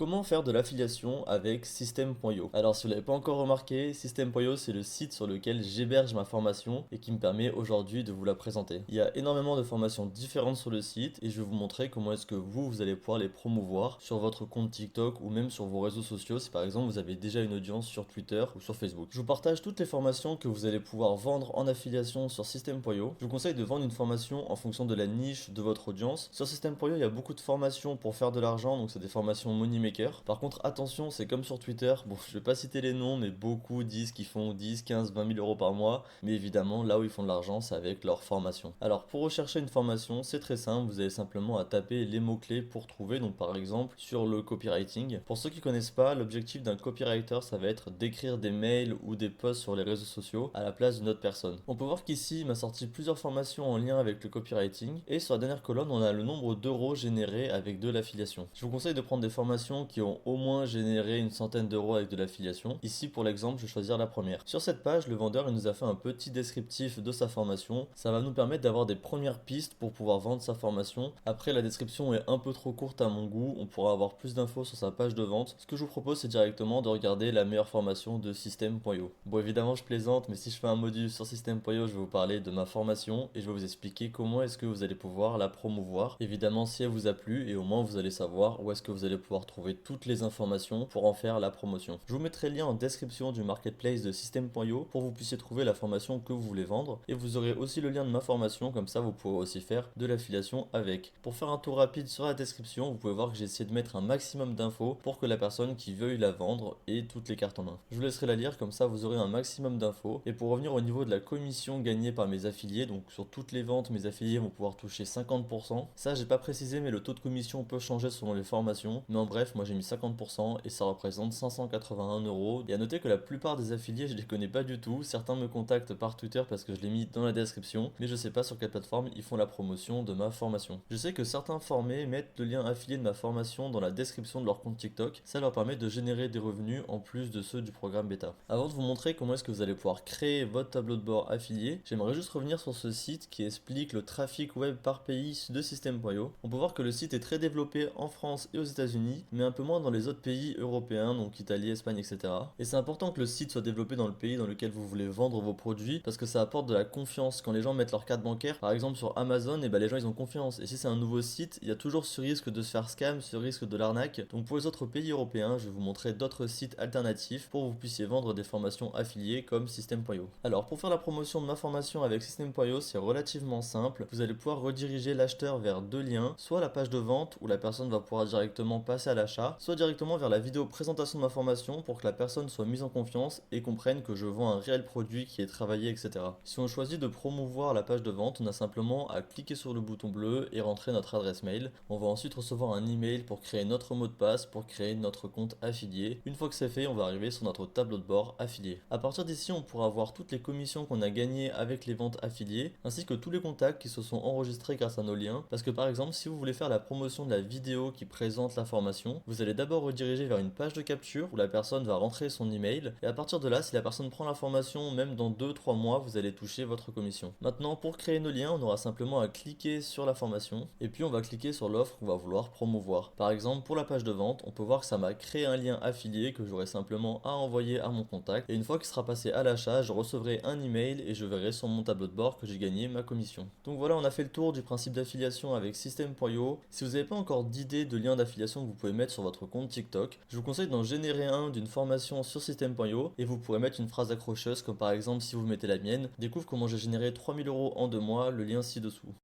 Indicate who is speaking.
Speaker 1: Comment faire de l'affiliation avec System.io? Alors, si vous ne l'avez pas encore remarqué, System.io, c'est le site sur lequel j'héberge ma formation et qui me permet aujourd'hui de vous la présenter. Il y a énormément de formations différentes sur le site et je vais vous montrer comment est-ce que vous allez pouvoir les promouvoir sur votre compte TikTok ou même sur vos réseaux sociaux si par exemple vous avez déjà une audience sur Twitter ou sur Facebook. Je vous partage toutes les formations que vous allez pouvoir vendre en affiliation sur System.io. Je vous conseille de vendre une formation en fonction de la niche de votre audience. Sur System.io, il y a beaucoup de formations pour faire de l'argent, donc c'est des formations money maker. Par contre, attention, c'est comme sur Twitter. Bon, je vais pas citer les noms, mais beaucoup disent qu'ils font 10, 15, 20 000 euros par mois. Mais évidemment, là où ils font de l'argent, c'est avec leur formation. Alors, pour rechercher une formation, c'est très simple. Vous avez simplement à taper les mots-clés pour trouver. Donc, par exemple, sur le copywriting. Pour ceux qui connaissent pas, l'objectif d'un copywriter, ça va être d'écrire des mails ou des posts sur les réseaux sociaux à la place d'une autre personne. On peut voir qu'ici, il m'a sorti plusieurs formations en lien avec le copywriting. Et sur la dernière colonne, on a le nombre d'euros générés avec de l'affiliation. Je vous conseille de prendre des formations qui ont au moins généré une centaine d'euros avec de l'affiliation. Ici, pour l'exemple, je vais choisir la première. Sur cette page, le vendeur il nous a fait un petit descriptif de sa formation. Ça va nous permettre d'avoir des premières pistes pour pouvoir vendre sa formation. Après, la description est un peu trop courte à mon goût. On pourra avoir plus d'infos sur sa page de vente. Ce que je vous propose, c'est directement de regarder la meilleure formation de System.io. Bon, évidemment, je plaisante, mais si je fais un module sur System.io, je vais vous parler de ma formation et je vais vous expliquer comment est-ce que vous allez pouvoir la promouvoir. Évidemment, si elle vous a plu et au moins vous allez savoir où est-ce que vous allez pouvoir trouver toutes les informations pour en faire la promotion. Je vous mettrai le lien en description du marketplace de System.io pour que vous puissiez trouver la formation que vous voulez vendre et vous aurez aussi le lien de ma formation, comme ça vous pourrez aussi faire de l'affiliation avec. Pour faire un tour rapide sur la description, vous pouvez voir que j'ai essayé de mettre un maximum d'infos pour que la personne qui veuille la vendre ait toutes les cartes en main. Je vous laisserai la lire, comme ça vous aurez un maximum d'infos. Et pour revenir au niveau de la commission gagnée par mes affiliés, donc sur toutes les ventes, mes affiliés vont pouvoir toucher 50%. Ça, j'ai pas précisé, mais le taux de commission peut changer selon les formations. Mais en bref, moi j'ai mis 50% et ça représente 581 euros. Et à noter que la plupart des affiliés, je les connais pas du tout. Certains me contactent par Twitter parce que je l'ai mis dans la description, mais je sais pas sur quelle plateforme ils font la promotion de ma formation. Je sais que certains formés mettent le lien affilié de ma formation dans la description de leur compte TikTok. Ça leur permet de générer des revenus en plus de ceux du programme bêta. Avant de vous montrer comment est-ce que vous allez pouvoir créer votre tableau de bord affilié, j'aimerais juste revenir sur ce site qui explique le trafic web par pays de System.io. On peut voir que le site est très développé en France et aux États-Unis, mais un peu moins dans les autres pays européens, donc Italie, Espagne, etc. Et c'est important que le site soit développé dans le pays dans lequel vous voulez vendre vos produits parce que ça apporte de la confiance. Quand les gens mettent leur carte bancaire, par exemple sur Amazon, et ben les gens ils ont confiance. Et si c'est un nouveau site, il y a toujours ce risque de se faire scam, ce risque de l'arnaque. Donc pour les autres pays européens, je vais vous montrer d'autres sites alternatifs pour que vous puissiez vendre des formations affiliées comme System.io. Alors pour faire la promotion de ma formation avec System.io, c'est relativement simple. Vous allez pouvoir rediriger l'acheteur vers deux liens, soit la page de vente où la personne va pouvoir directement passer à l'achat, soit directement vers la vidéo présentation de ma formation pour que la personne soit mise en confiance et comprenne que je vends un réel produit qui est travaillé, etc. Si on choisit de promouvoir la page de vente, on a simplement à cliquer sur le bouton bleu et rentrer notre adresse mail. On va ensuite recevoir un email pour créer notre mot de passe pour créer notre compte affilié. Une fois que c'est fait, on va arriver sur notre tableau de bord affilié. À partir d'ici, on pourra voir toutes les commissions qu'on a gagnées avec les ventes affiliées, ainsi que tous les contacts qui se sont enregistrés grâce à nos liens. Parce que par exemple, si vous voulez faire la promotion de la vidéo qui présente la formation, vous allez d'abord rediriger vers une page de capture où la personne va rentrer son email et à partir de là, si la personne prend l'information, même dans 2-3 mois, vous allez toucher votre commission. Maintenant, pour créer nos liens, on aura simplement à cliquer sur la formation et puis on va cliquer sur l'offre qu'on va vouloir promouvoir. Par exemple, pour la page de vente, on peut voir que ça m'a créé un lien affilié que j'aurai simplement à envoyer à mon contact et une fois qu'il sera passé à l'achat, je recevrai un email et je verrai sur mon tableau de bord que j'ai gagné ma commission. Donc voilà, on a fait le tour du principe d'affiliation avec System.io. Si vous n'avez pas encore d'idée de lien d'affiliation que vous pouvez mettre sur votre compte TikTok, je vous conseille d'en générer un d'une formation sur System.io et vous pourrez mettre une phrase accrocheuse comme par exemple si vous mettez la mienne, découvre comment j'ai généré 3000 euros en 2 mois, le lien ci-dessous.